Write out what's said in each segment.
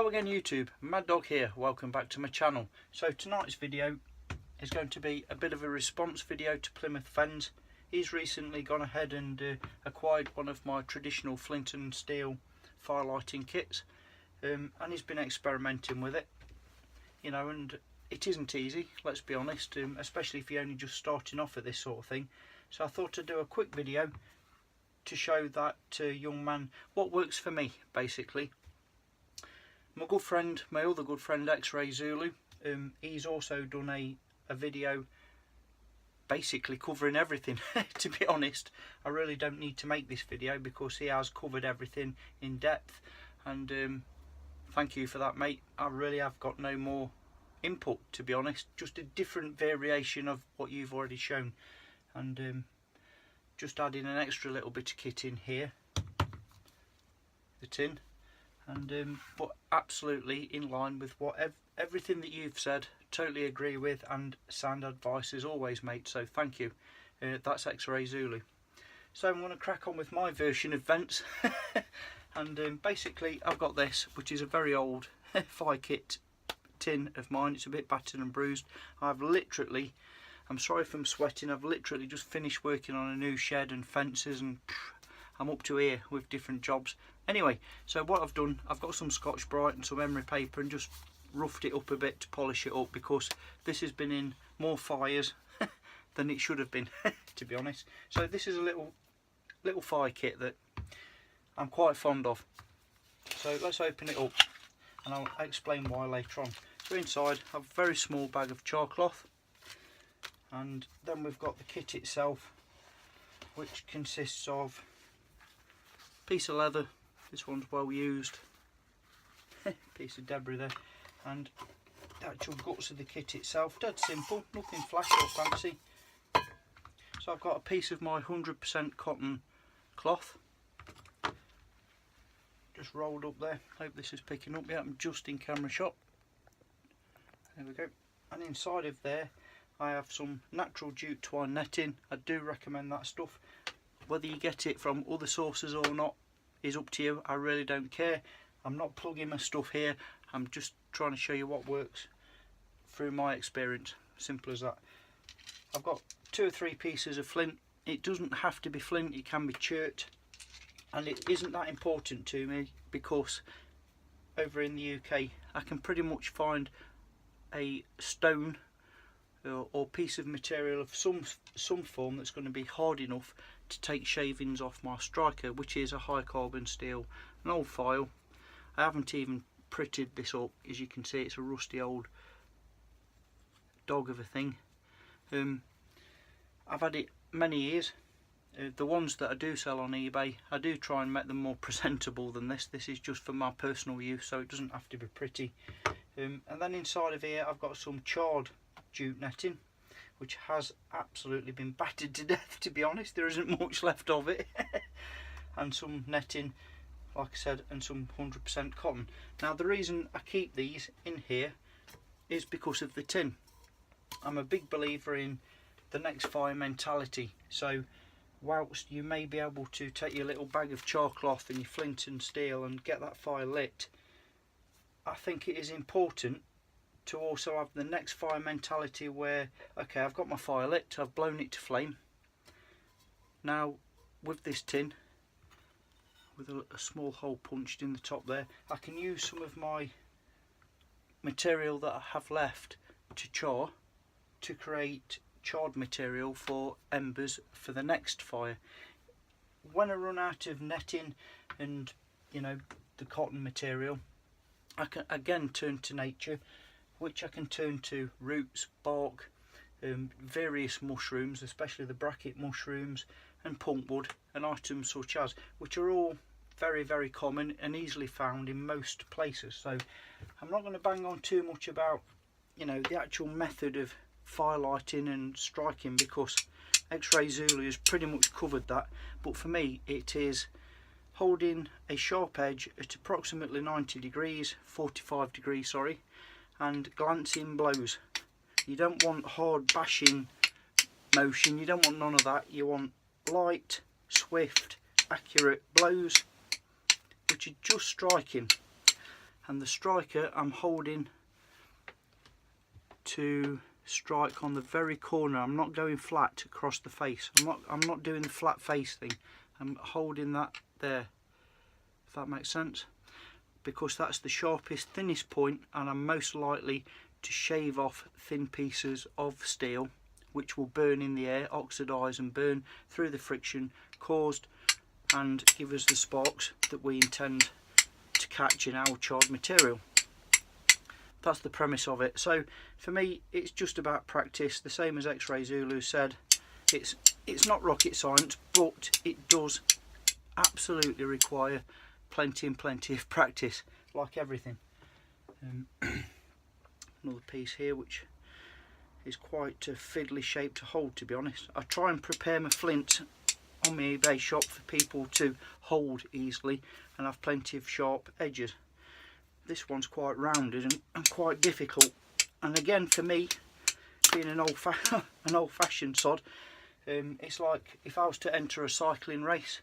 again YouTube, Mad Dog here, welcome back to my channel. So tonight's video is going to be a bit of a response video to Plymouth fenns. He's recently gone ahead and acquired one of my traditional flint and steel firelighting kits, and he's been experimenting with it, you know, and it isn't easy, let's be honest, especially if you're only just starting off at this sort of thing. So I thought I'd do a quick video to show that young man what works for me, basically. My good friend, my other good friend X-Ray Zulu, he's also done a video basically covering everything. To be honest, I really don't need to make this video because he has covered everything in depth, and thank you for that, mate. I really have got no more input, to be honest, just a different variation of what you've already shown, and just adding an extra little bit of kit in here, the tin. And but absolutely in line with what everything that you've said, totally agree with, and sound advice as always, mate, so thank you. That's X-Ray Zulu. So I'm going to crack on with my version of vents. And basically I've got this, which is a very old fire kit tin of mine. It's a bit battered and bruised. I've literally, I'm sorry if I'm sweating, I've literally just finished working on a new shed and fences, and I'm up to here with different jobs. Anyway, so what I've done, I've got some Scotch-Brite and some emery paper and just roughed it up a bit to polish it up, because this has been in more fires than it should have been, to be honest. So this is a little fire kit that I'm quite fond of. So let's open it up and I'll explain why later on. So inside I have a very small bag of char cloth, and then we've got the kit itself, which consists of a piece of leather. This one's well used, piece of debris there, and the actual guts of the kit itself, dead simple, nothing flash or fancy. So I've got a piece of my 100% cotton cloth, just rolled up there. Hope this is picking up. Yeah, I'm just in camera shot. There we go. And inside of there I have some natural jute twine netting. I do recommend that stuff. Whether you get it from other sources or not is up to you. I really don't care. I'm not plugging my stuff here, I'm just trying to show you what works through my experience. Simple as that. I've got 2 or 3 pieces of flint. It doesn't have to be flint, it can be chert, and it isn't that important to me because over in the UK I can pretty much find a stone or piece of material of some form that's going to be hard enough to take shavings off my striker, which is a high carbon steel, an old file. I haven't even prettied this up, as you can see. It's a rusty old dog of a thing. I've had it many years. The ones that I do sell on eBay, I do try and make them more presentable than this. This is just for my personal use, so it doesn't have to be pretty. And then inside of here I've got some charred jute netting, which has absolutely been battered to death, to be honest. There isn't much left of it. And some netting, like I said, and some 100% cotton. Now the reason I keep these in here is because of the tin. I'm a big believer in the next fire mentality. So whilst you may be able to take your little bag of char cloth and your flint and steel and get that fire lit, I think it is important to also have the next fire mentality where, okay, I've got my fire lit, I've blown it to flame. Now with this tin, with a small hole punched in the top there, I can use some of my material that I have left to char to create charred material for embers for the next fire. When I run out of netting and, you know, the cotton material, I can again turn to nature, which I can turn to roots, bark, various mushrooms, especially the bracket mushrooms and pumpwood, and items such as, which are all very, very common and easily found in most places. So I'm not going to bang on too much about, you know, the actual method of firelighting and striking, because X-Ray Zulu has pretty much covered that. But for me, it is holding a sharp edge at approximately 90 degrees, 45 degrees, sorry, and glancing blows. You don't want hard bashing motion, you don't want none of that. You want light, swift, accurate blows which are just striking. and the striker I'm holding to strike on the very corner. I'm not going flat across the face. I'm not doing the flat face thing. I'm holding that there, if that makes sense, because that's the sharpest, thinnest point, and I'm most likely to shave off thin pieces of steel which will burn in the air, oxidise and burn through the friction caused, and give us the sparks that we intend to catch in our charred material. That's the premise of it. So for me, it's just about practice, the same as X-Ray Zulu said. It's not rocket science, but it does absolutely require plenty and plenty of practice, like everything. Another piece here which is quite a fiddly shape to hold, to be honest. I try and prepare my flint on my eBay shop for people to hold easily and have plenty of sharp edges. This one's quite rounded and quite difficult, and again, for me, being an old-fashioned sod, it's like if I was to enter a cycling race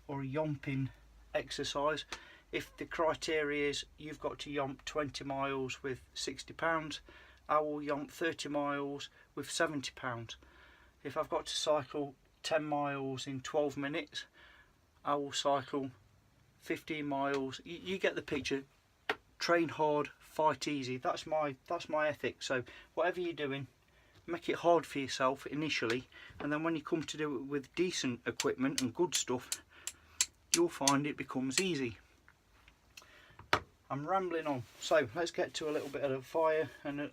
or a yomping exercise. If the criteria is you've got to yomp 20 miles with 60 pounds, I will yomp 30 miles with 70 pounds. If I've got to cycle 10 miles in 12 minutes, I will cycle 15 miles. You get the picture. Train hard, fight easy. That's my ethic. So whatever you're doing, make it hard for yourself initially, and then when you come to do it with decent equipment and good stuff, you'll find it becomes easy. I'm rambling on, so let's get to a little bit of a fire and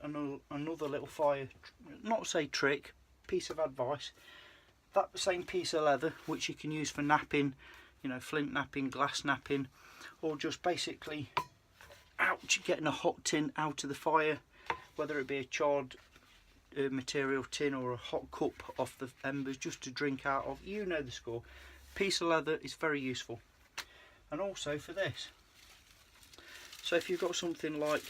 another little fire, not say trick, piece of advice. That same piece of leather which you can use for napping, you know, flint napping, glass napping, or just basically getting a hot tin out of the fire, whether it be a charred material tin or a hot cup off the embers just to drink out of, you know the score. Piece of leather is very useful. And also for this, so if you've got something like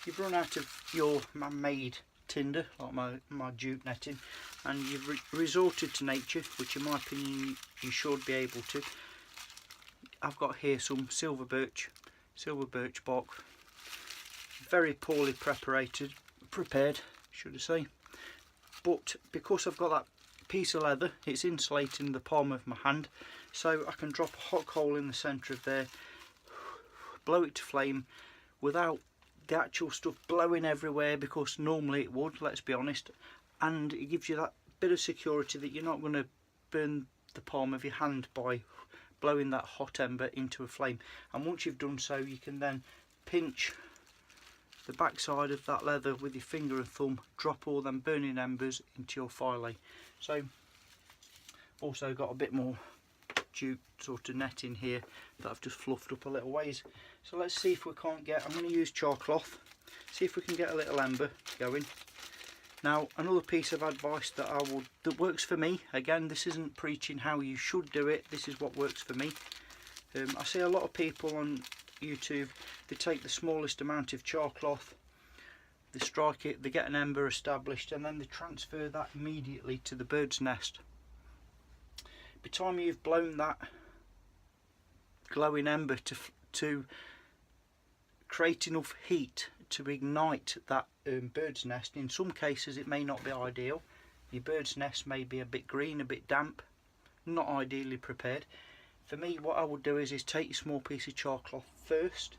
you've run out of your man-made tinder, like my jute netting, and you've resorted to nature, which in my opinion you should be able to, I've got here some silver birch bark, very poorly prepared should I say, but because I've got that piece of leather, it's insulating the palm of my hand, so I can drop a hot coal in the centre of there, blow it to flame without the actual stuff blowing everywhere, because normally it would, let's be honest, and it gives you that bit of security that you're not going to burn the palm of your hand by blowing that hot ember into a flame. And once you've done so, you can then pinch the back side of that leather with your finger and thumb, drop all them burning embers into your filet. So also got a bit more jute sort of netting here that I've just fluffed up a little ways. So let's see if we can't get, I'm going to use char cloth, see if we can get a little ember going. Now another piece of advice that works for me, again this isn't preaching how you should do it, this is what works for me. I see a lot of people on YouTube, they take the smallest amount of char cloth, they strike it, they get an ember established, and then they transfer that immediately to the bird's nest. By the time you've blown that glowing ember to create enough heat to ignite that bird's nest, in some cases it may not be ideal. Your bird's nest may be a bit green, a bit damp, not ideally prepared. For me, what I would do is take a small piece of char cloth first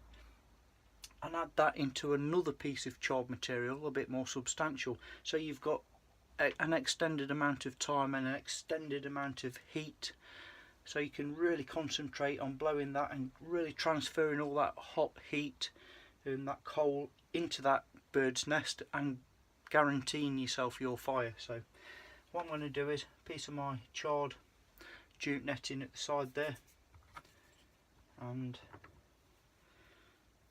and add that into another piece of charred material, a bit more substantial, so you've got an extended amount of time and an extended amount of heat, so you can really concentrate on blowing that and really transferring all that hot heat and that coal into that bird's nest and guaranteeing yourself your fire. So what I'm going to do is a piece of my charred jute netting at the side there, and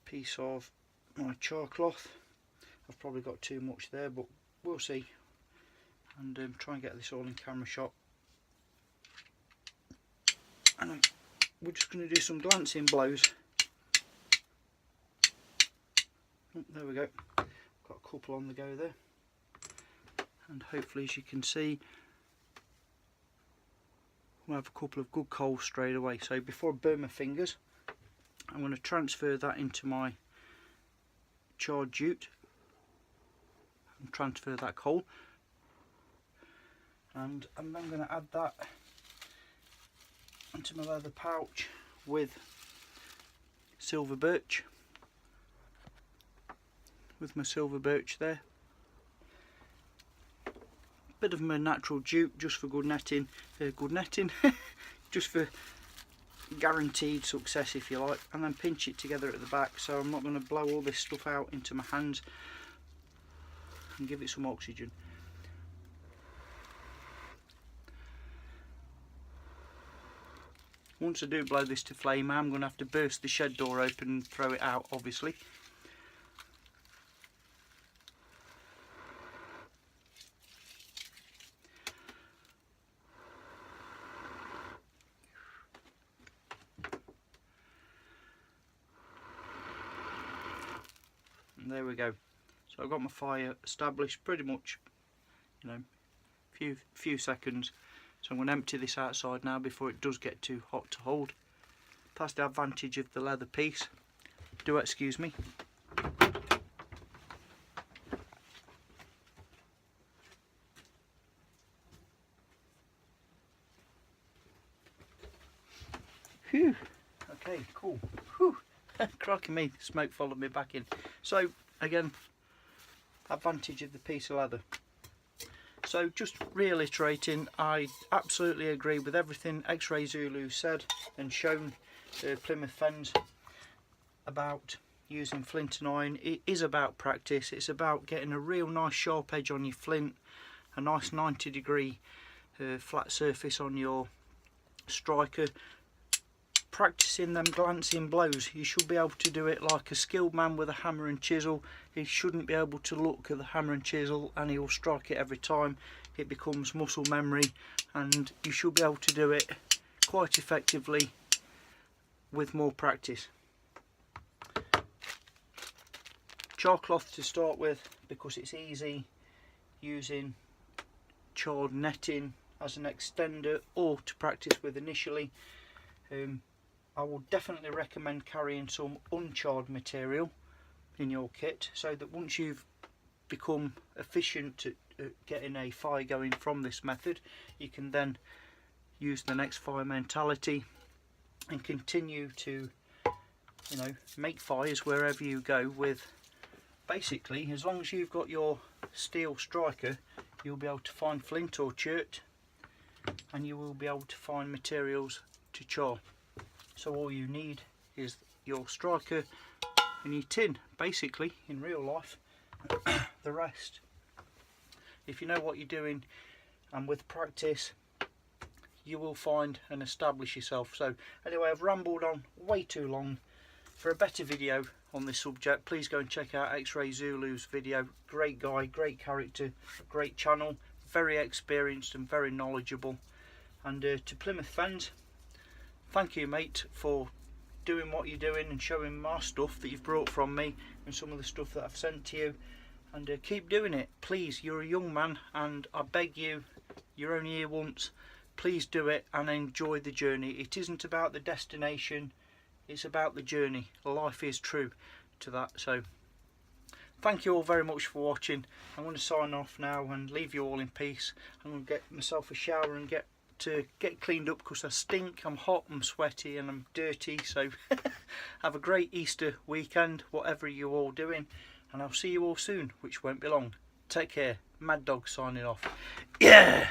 a piece of my char cloth. I've probably got too much there, but we'll see, and try and get this all in camera shot. And we're just going to do some glancing blows. Oh, there we go, got a couple on the go there, and hopefully, as you can see, we'll have a couple of good coals straight away. So before I burn my fingers, I'm going to transfer that into my charred jute and transfer that coal, and I'm then going to add that into my leather pouch with silver birch, with my silver birch there. Bit of my natural jute just for good netting, just for guaranteed success if you like, and then pinch it together at the back, so I'm not going to blow all this stuff out into my hands, and give it some oxygen. Once I do blow this to flame, I'm going to have to burst the shed door open and throw it out, obviously. And there we go. So I've got my fire established pretty much, you know, few seconds. So I'm going to empty this outside now before it does get too hot to hold. That's the advantage of the leather piece. Do excuse me. Phew. Okay, cool. Whew. Crikey me, smoke followed me back in. So again, advantage of the piece of leather. So just reiterating, I absolutely agree with everything X-Ray Zulu said and shown Plymouth fenns about using flint and iron. It is about practice. It's about getting a real nice sharp edge on your flint, a nice 90-degree flat surface on your striker. Practicing them glancing blows. You should be able to do it like a skilled man with a hammer and chisel. He shouldn't be able to look at the hammer and chisel and he will strike it every time. It becomes muscle memory, and you should be able to do it quite effectively with more practice. Char cloth to start with, because it's easy using charred netting as an extender or to practice with initially. I would definitely recommend carrying some uncharred material in your kit, so that once you've become efficient at getting a fire going from this method, you can then use the next fire mentality and continue to, you know, make fires wherever you go with. Basically, as long as you've got your steel striker, you'll be able to find flint or chert, and you will be able to find materials to char. So all you need is your striker and your tin, basically, in real life. The rest, if you know what you're doing and with practice, you will find and establish yourself. So anyway, I've rambled on way too long. For a better video on this subject, please go and check out X-Ray Zulu's video. Great guy, great character, great channel, very experienced and very knowledgeable. And to Plymouth fans, thank you mate for doing what you're doing and showing my stuff that you've brought from me and some of the stuff that I've sent to you, and keep doing it. Please, you're a young man and I beg you, you're only here once, please do it and enjoy the journey. It isn't about the destination, it's about the journey. Life is true to that. So thank you all very much for watching. I'm going to sign off now and leave you all in peace. I'm going to get myself a shower and get cleaned up because I stink, I'm hot, I'm sweaty and I'm dirty. So have a great Easter weekend, whatever you're all doing, and I'll see you all soon, which won't be long. Take care. Mad Dog signing off. Yeah.